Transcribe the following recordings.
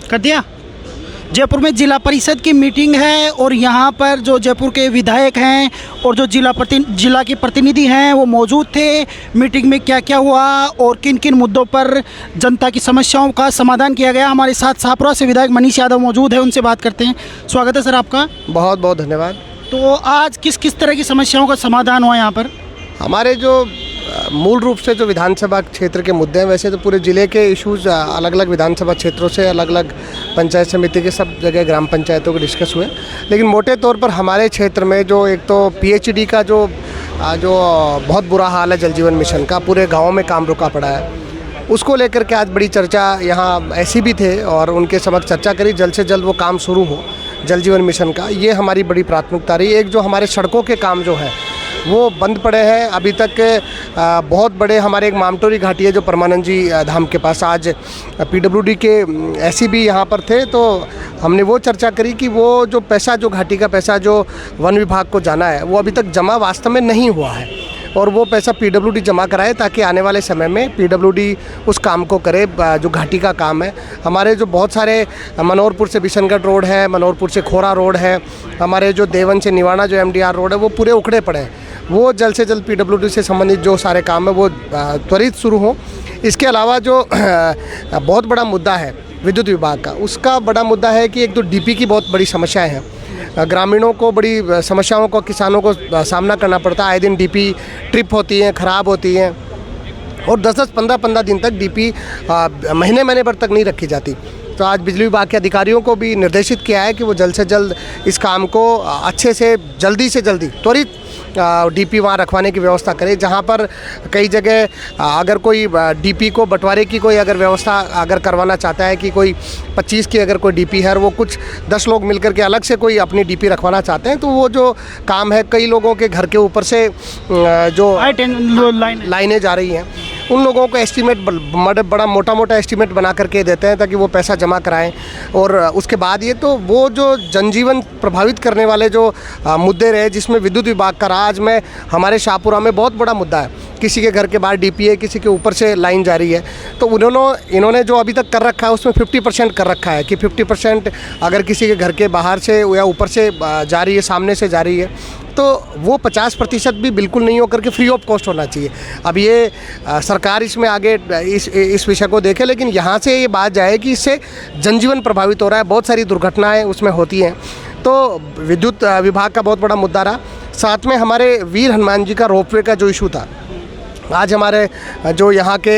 कर दिया। जयपुर में जिला परिषद की मीटिंग है और यहाँ पर जो जयपुर के विधायक हैं और जो जिला के प्रतिनिधि हैं वो मौजूद थे। मीटिंग में क्या क्या हुआ और किन किन मुद्दों पर जनता की समस्याओं का समाधान किया गया। हमारे साथ शाहपुरा से विधायक मनीष यादव मौजूद है, उनसे बात करते हैं। स्वागत है सर आपका। बहुत बहुत धन्यवाद। तो आज किस किस तरह की समस्याओं का समाधान हुआ यहाँ पर? हमारे जो मूल रूप से जो विधानसभा क्षेत्र के मुद्दे हैं, वैसे तो पूरे ज़िले के इश्यूज़ अलग अलग विधानसभा क्षेत्रों से अलग अलग पंचायत समिति के सब जगह ग्राम पंचायतों के डिस्कस हुए। लेकिन मोटे तौर पर हमारे क्षेत्र में जो एक तो पीएचडी का जो बहुत बुरा हाल है, जल जीवन मिशन का पूरे गाँव में काम रुका पड़ा है, उसको लेकर के आज बड़ी चर्चा यहाँ ऐसी भी थे और उनके समक्ष चर्चा करी जल्द से जल्द वो काम शुरू हो जल जीवन मिशन का। ये हमारी बड़ी प्राथमिकता रही। एक जो हमारे सड़कों के काम जो है वो बंद पड़े हैं अभी तक। बहुत बड़े हमारे एक मामटोरी घाटी है जो परमानंद जी धाम के पास, आज पीडब्ल्यूडी के एसी भी यहाँ पर थे, तो हमने वो चर्चा करी कि वो जो पैसा, जो घाटी का पैसा जो वन विभाग को जाना है, वो अभी तक जमा वास्तव में नहीं हुआ है और वो पैसा पीडब्ल्यूडी जमा कराए ताकि आने वाले समय में पीडब्ल्यूडी उस काम को करे जो घाटी का काम है। हमारे जो बहुत सारे मनोहरपुर से बिशनगढ़ रोड है, मनोहरपुर से खोरा रोड है, हमारे जो देवन से निवाड़ा जो एमडीआर रोड है, वो पूरे उखड़े पड़े हैं। वो जल्द से जल्द पीडब्ल्यूडी से संबंधित जो सारे काम है वो त्वरित शुरू हो। इसके अलावा जो बहुत बड़ा मुद्दा है विद्युत विभाग का, उसका बड़ा मुद्दा है कि एक तो डीपी की बहुत बड़ी समस्याएं हैं। ग्रामीणों को बड़ी समस्याओं को, किसानों को सामना करना पड़ता है। आए दिन डीपी ट्रिप होती हैं, ख़राब होती हैं और 10-10, 15-15 दिन तक डीपी महीने भर तक नहीं रखी जाती। तो आज बिजली विभाग के अधिकारियों को भी निर्देशित किया है कि वो जल्द से जल्द इस काम को अच्छे से जल्दी त्वरित डीपी वहाँ रखवाने की व्यवस्था करें। जहाँ पर कई जगह अगर कोई डीपी को बंटवारे की कोई अगर व्यवस्था अगर करवाना चाहता है कि कोई 25 की अगर कोई डीपी है और वो कुछ 10 लोग मिलकर के अलग से कोई अपनी डीपी रखवाना चाहते हैं, तो वो जो काम है कई लोगों के घर के ऊपर से जो लाइनें जा रही हैं, उन लोगों को एस्टीमेट बड़ा मोटा एस्टीमेट बना करके देते हैं ताकि वो पैसा जमा कराएं। और उसके बाद ये तो वो जो जनजीवन प्रभावित करने वाले जो मुद्दे रहे, जिसमें विद्युत विभाग का आज में हमारे शाहपुरा में बहुत बड़ा मुद्दा है। किसी के घर के बाहर डीपी है, किसी के ऊपर से लाइन जा रही है, तो इन्होंने जो अभी तक कर रखा है उसमें 50% कर रखा है कि 50% अगर किसी के घर के बाहर से या ऊपर से जा रही है, सामने से जा रही है, तो वो 50% भी बिल्कुल नहीं होकर के फ्री ऑफ कॉस्ट होना चाहिए। अब ये सरकार इसमें आगे इस विषय को देखे, लेकिन यहाँ से ये बात जाए कि इससे जनजीवन प्रभावित हो रहा है, बहुत सारी दुर्घटनाएं उसमें होती हैं। तो विद्युत विभाग का बहुत बड़ा मुद्दा रहा। साथ में हमारे वीर हनुमान जी का रोपवे का जो इशू था, आज हमारे जो यहाँ के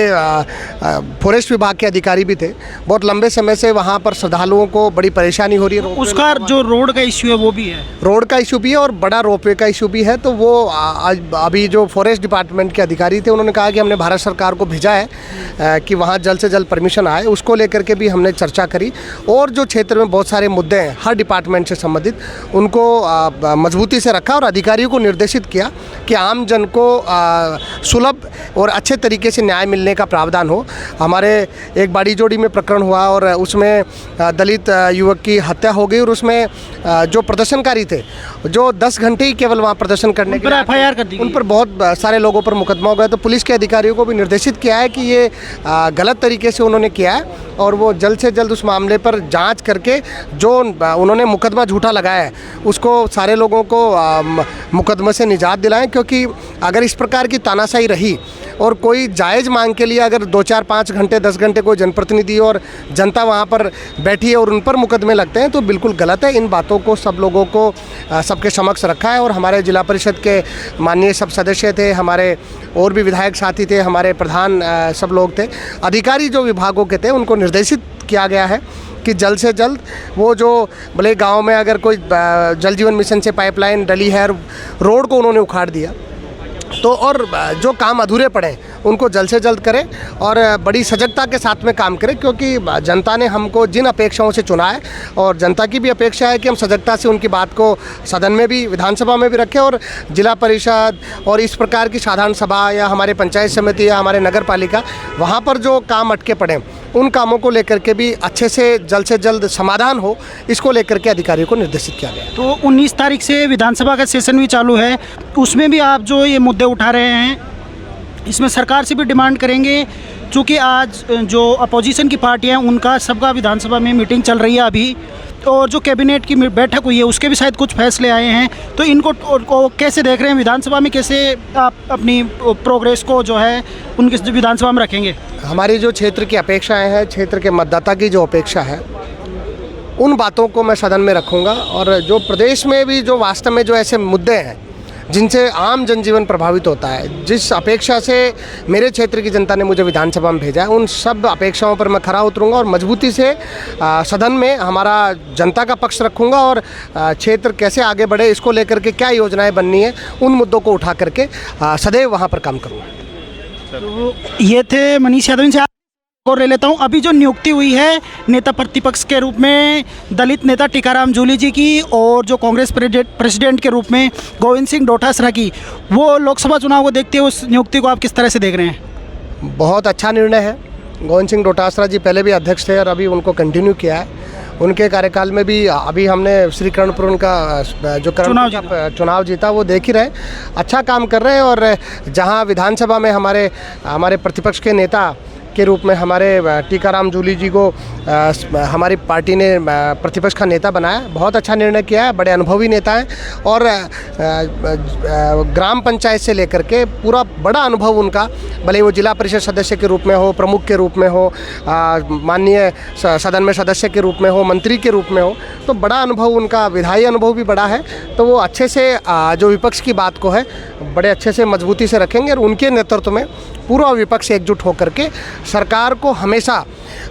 फॉरेस्ट विभाग के अधिकारी भी थे, बहुत लंबे समय से वहाँ पर श्रद्धालुओं को बड़ी परेशानी हो रही है। उसका जो रोड का इशू है वो भी है, रोड का इशू भी है और बड़ा रोपवे का इशू भी है। तो वो आज अभी जो फॉरेस्ट डिपार्टमेंट के अधिकारी थे, उन्होंने कहा कि हमने भारत सरकार को भेजा है कि वहाँ जल्द से जल्द परमिशन आए। उसको लेकर के भी हमने चर्चा करी और जो क्षेत्र में बहुत सारे मुद्दे हैं हर डिपार्टमेंट से संबंधित, उनको मजबूती से रखा और अधिकारियों को निर्देशित किया कि आम जन को सुलभ और अच्छे तरीके से न्याय मिलने का प्रावधान हो। हमारे एक बाड़ी जोड़ी में प्रकरण हुआ और उसमें दलित युवक की हत्या हो गई और उसमें जो प्रदर्शनकारी थे, जो 10 घंटे ही केवल वहाँ प्रदर्शन करने के लिए FIR कर दी, उन पर बहुत सारे लोगों पर मुकदमा हो गया। तो पुलिस के अधिकारियों को भी निर्देशित किया है कि ये गलत तरीके से उन्होंने किया है और वो जल्द से जल्द उस मामले पर जांच करके जो उन्होंने मुकदमा झूठा लगाया है उसको सारे लोगों को मुकदमे से निजात दिलाएं। क्योंकि अगर इस प्रकार की तानाशाही रही और कोई जायज़ मांग के लिए अगर 2, 4, 5 घंटे 10 घंटे कोई जनप्रतिनिधि और जनता वहाँ पर बैठी है और उन पर मुकदमे लगते हैं, तो बिल्कुल गलत है। इन बातों को सब लोगों को सबके समक्ष रखा है और हमारे जिला परिषद के माननीय सब सदस्य थे, हमारे और भी विधायक साथी थे, हमारे प्रधान सब लोग थे, अधिकारी जो विभागों के थे, उनको निर्देशित किया गया है कि जल्द से जल्द वो जो भले गांव में अगर कोई जल जीवन मिशन से पाइपलाइन डली है, रोड को उन्होंने उखाड़ दिया, तो और जो काम अधूरे पड़े उनको जल्द से जल्द करें और बड़ी सजगता के साथ में काम करें। क्योंकि जनता ने हमको जिन अपेक्षाओं से चुना है और जनता की भी अपेक्षा है कि हम सजगता से उनकी बात को सदन में भी, विधानसभा में भी रखें और जिला परिषद और इस प्रकार की साधारण सभा या हमारे पंचायत समिति या हमारे नगर पालिका, वहाँ पर जो काम अटके पड़े उन कामों को लेकर के भी अच्छे से जल्द समाधान हो, इसको लेकर के अधिकारियों को निर्देशित किया गया। तो 19 तारीख से विधानसभा का सेशन भी चालू है, उसमें भी आप जो ये मुद्दे उठा रहे हैं, इसमें सरकार से भी डिमांड करेंगे, चूँकि आज जो अपोजिशन की पार्टियां हैं उनका सबका विधानसभा में मीटिंग चल रही है अभी, और जो कैबिनेट की बैठक हुई है उसके भी शायद कुछ फैसले आए हैं, तो इनको को कैसे देख रहे हैं विधानसभा में, कैसे आप अपनी प्रोग्रेस को जो है उनके विधानसभा में रखेंगे? हमारी जो क्षेत्र की अपेक्षाएं हैं, क्षेत्र के मतदाता की जो अपेक्षा है, उन बातों को मैं सदन में रखूंगा। और जो प्रदेश में भी जो वास्तव में जो ऐसे मुद्दे हैं जिनसे आम जनजीवन प्रभावित होता है, जिस अपेक्षा से मेरे क्षेत्र की जनता ने मुझे विधानसभा में भेजा है, उन सब अपेक्षाओं पर मैं खरा उतरूंगा और मजबूती से सदन में हमारा जनता का पक्ष रखूंगा और क्षेत्र कैसे आगे बढ़े, इसको लेकर के क्या योजनाएं बननी है, उन मुद्दों को उठा करके सदैव वहाँ पर काम करूँगा। तो ये थे मनीष यादव से और ले लेता हूँ। अभी जो नियुक्ति हुई है नेता प्रतिपक्ष के रूप में दलित नेता टीकाराम जूली जी की, और जो कांग्रेस प्रेसिडेंट के रूप में गोविंद सिंह डोटासरा की, वो लोकसभा चुनाव को देखते हुए उस नियुक्ति को आप किस तरह से देख रहे हैं? बहुत अच्छा निर्णय है। गोविंद सिंह डोटासरा जी पहले भी अध्यक्ष थे और अभी उनको कंटिन्यू किया है। उनके कार्यकाल में भी अभी हमने श्री कर्णपुर उनका जो चुनाव जीता वो देख ही रहे, अच्छा काम कर रहे हैं। और जहाँ विधानसभा में हमारे प्रतिपक्ष के नेता के रूप में हमारे टीकाराम जूली जी को हमारी पार्टी ने प्रतिपक्ष का नेता बनाया, बहुत अच्छा निर्णय किया है। बड़े अनुभवी नेता हैं और ग्राम पंचायत से लेकर के पूरा बड़ा अनुभव उनका, भले वो जिला परिषद सदस्य के रूप में हो, प्रमुख के रूप में हो, माननीय सदन में सदस्य के रूप में हो, मंत्री के रूप में हो, तो बड़ा अनुभव उनका, विधायी अनुभव भी बड़ा है। तो वो अच्छे से जो विपक्ष की बात को है बड़े अच्छे से मजबूती से रखेंगे और उनके नेतृत्व में पूरा विपक्ष एकजुट होकर के सरकार को हमेशा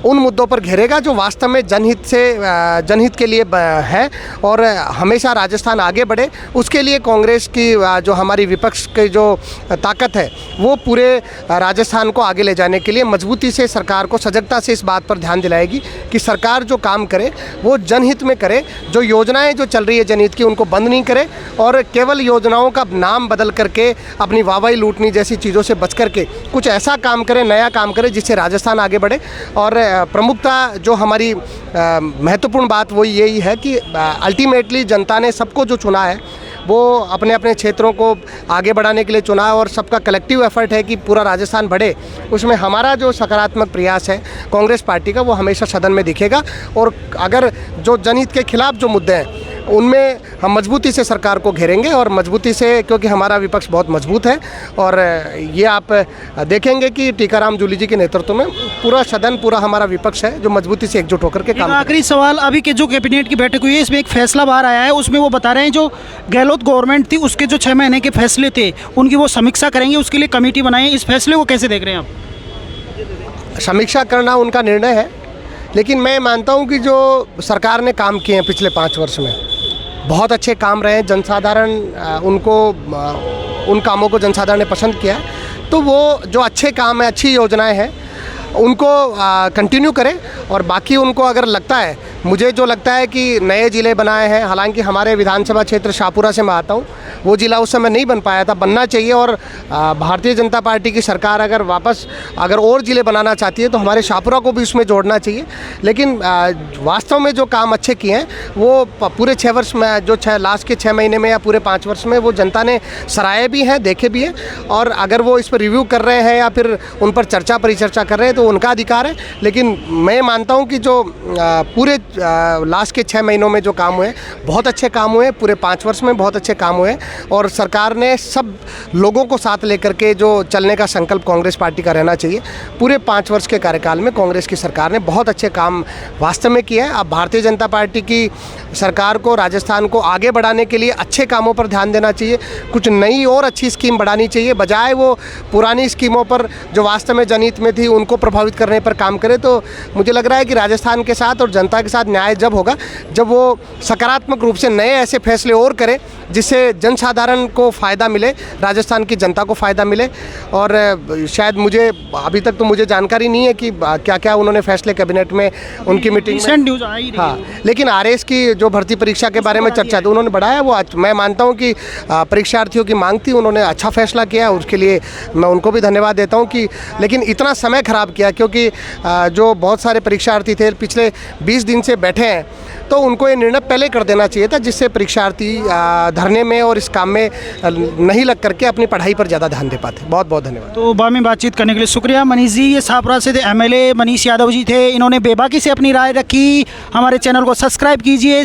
उन मुद्दों पर घेरेगा जो वास्तव में जनहित के लिए है और हमेशा राजस्थान आगे बढ़े। उसके लिए कांग्रेस की जो हमारी विपक्ष की जो ताकत है वो पूरे राजस्थान को आगे ले जाने के लिए मजबूती से सरकार को सजगता से इस बात पर ध्यान दिलाएगी कि सरकार जो काम करे वो जनहित में करे, जो योजनाएं जो चल रही है जनहित की उनको बंद नहीं करे और केवल योजनाओं का नाम बदल करके अपनी वाहवाही लूटनी जैसी चीज़ों से बच करके कुछ ऐसा काम करे, नया काम करे जिससे राजस्थान आगे बढ़े। और प्रमुखता जो हमारी महत्वपूर्ण बात वो यही है कि अल्टीमेटली जनता ने सबको जो चुना है वो अपने अपने क्षेत्रों को आगे बढ़ाने के लिए चुना है और सबका कलेक्टिव एफर्ट है कि पूरा राजस्थान बढ़े। उसमें हमारा जो सकारात्मक प्रयास है कांग्रेस पार्टी का वो हमेशा सदन में दिखेगा और अगर जो जनहित के खिलाफ जो मुद्दे हैं उनमें हम मजबूती से सरकार को घेरेंगे और मजबूती से, क्योंकि हमारा विपक्ष बहुत मजबूत है और ये आप देखेंगे कि टीकाराम जूली जी के नेतृत्व में पूरा सदन, पूरा हमारा विपक्ष है जो मजबूती से एकजुट होकर के काम। आखिरी सवाल, अभी के जो कैबिनेट की बैठक हुई है इसमें एक फैसला बाहर आया है, उसमें वो बता रहे हैं जो गहलोत गवर्नमेंट थी उसके जो 6 महीने के फैसले थे उनकी वो समीक्षा करेंगे, उसके लिए कमेटी बनाई। इस फैसले को कैसे देख रहे हैं आप? समीक्षा करना उनका निर्णय है, लेकिन मैं मानता हूँ कि जो सरकार ने काम किए हैं पिछले 5 वर्ष में बहुत अच्छे काम रहे हैं। जनसाधारण उन कामों को जनसाधारण ने पसंद किया है, तो वो जो अच्छे काम है, अच्छी योजनाएं हैं उनको कंटिन्यू करें। और बाकी उनको अगर लगता है, मुझे जो लगता है कि नए ज़िले बनाए हैं, हालांकि हमारे विधानसभा क्षेत्र शाहपुरा से मैं आता हूँ, वो ज़िला उस समय नहीं बन पाया था, बनना चाहिए। और भारतीय जनता पार्टी की सरकार अगर वापस और ज़िले बनाना चाहती है तो हमारे शाहपुरा को भी उसमें जोड़ना चाहिए। लेकिन वास्तव में जो काम अच्छे किए हैं वो पूरे 6 वर्ष में, जो लास्ट के 6 महीने में या पूरे 5 वर्ष में वो जनता ने सराहे भी हैं, देखे भी हैं। और अगर वो इस पर रिव्यू कर रहे हैं या फिर उन पर चर्चा परिचर्चा कर रहे हैं तो उनका अधिकार है। लेकिन मैं मानता हूँ कि जो पूरे लास्ट के 6 महीनों में जो काम हुए बहुत अच्छे काम हुए, पूरे 5 वर्ष में बहुत अच्छे काम हुए और सरकार ने सब लोगों को साथ लेकर के जो चलने का संकल्प कांग्रेस पार्टी का रहना चाहिए। पूरे 5 वर्ष के कार्यकाल में कांग्रेस की सरकार ने बहुत अच्छे काम वास्तव में किए हैं। अब भारतीय जनता पार्टी की सरकार को राजस्थान को आगे बढ़ाने के लिए अच्छे कामों पर ध्यान देना चाहिए, कुछ नई और अच्छी स्कीम बढ़ानी चाहिए, बजाय वो पुरानी स्कीमों पर जो वास्तव में जनहित में थी उनको प्रभावित करने पर काम करे। तो मुझे लग रहा है कि राजस्थान के साथ और जनता के साथ न्याय जब होगा जब वो सकारात्मक रूप से नए ऐसे फैसले और करे जिससे जनसाधारण को फ़ायदा मिले, राजस्थान की जनता को फ़ायदा मिले। और शायद मुझे अभी तक तो मुझे जानकारी नहीं है कि क्या क्या उन्होंने फैसले कैबिनेट में उनकी मीटिंग में, हाँ, लेकिन RS की जो भर्ती परीक्षा के बारे में चर्चा थी उन्होंने बढ़ाया। वो मैं मानता हूँ कि परीक्षार्थियों की मांग थी, उन्होंने अच्छा फैसला किया, उसके लिए मैं उनको भी धन्यवाद देता हूँ कि, लेकिन इतना समय ख़राब किया दिया, क्योंकि जो बहुत सारे परीक्षार्थी थे पिछले 20 दिन से बैठे हैं, तो उनको ये निर्णय पहले कर देना चाहिए था, जिससे परीक्षार्थी धरने में और इस काम में नहीं लग करके अपनी पढ़ाई पर ज़्यादा ध्यान दे पाते। बहुत बहुत धन्यवाद। तो बाद में बातचीत करने के लिए शुक्रिया मनीष जी। ये शाहपुरा से MLA मनीष यादव जी थे, इन्होंने बेबाकी से अपनी राय रखी। हमारे चैनल को सब्सक्राइब कीजिए।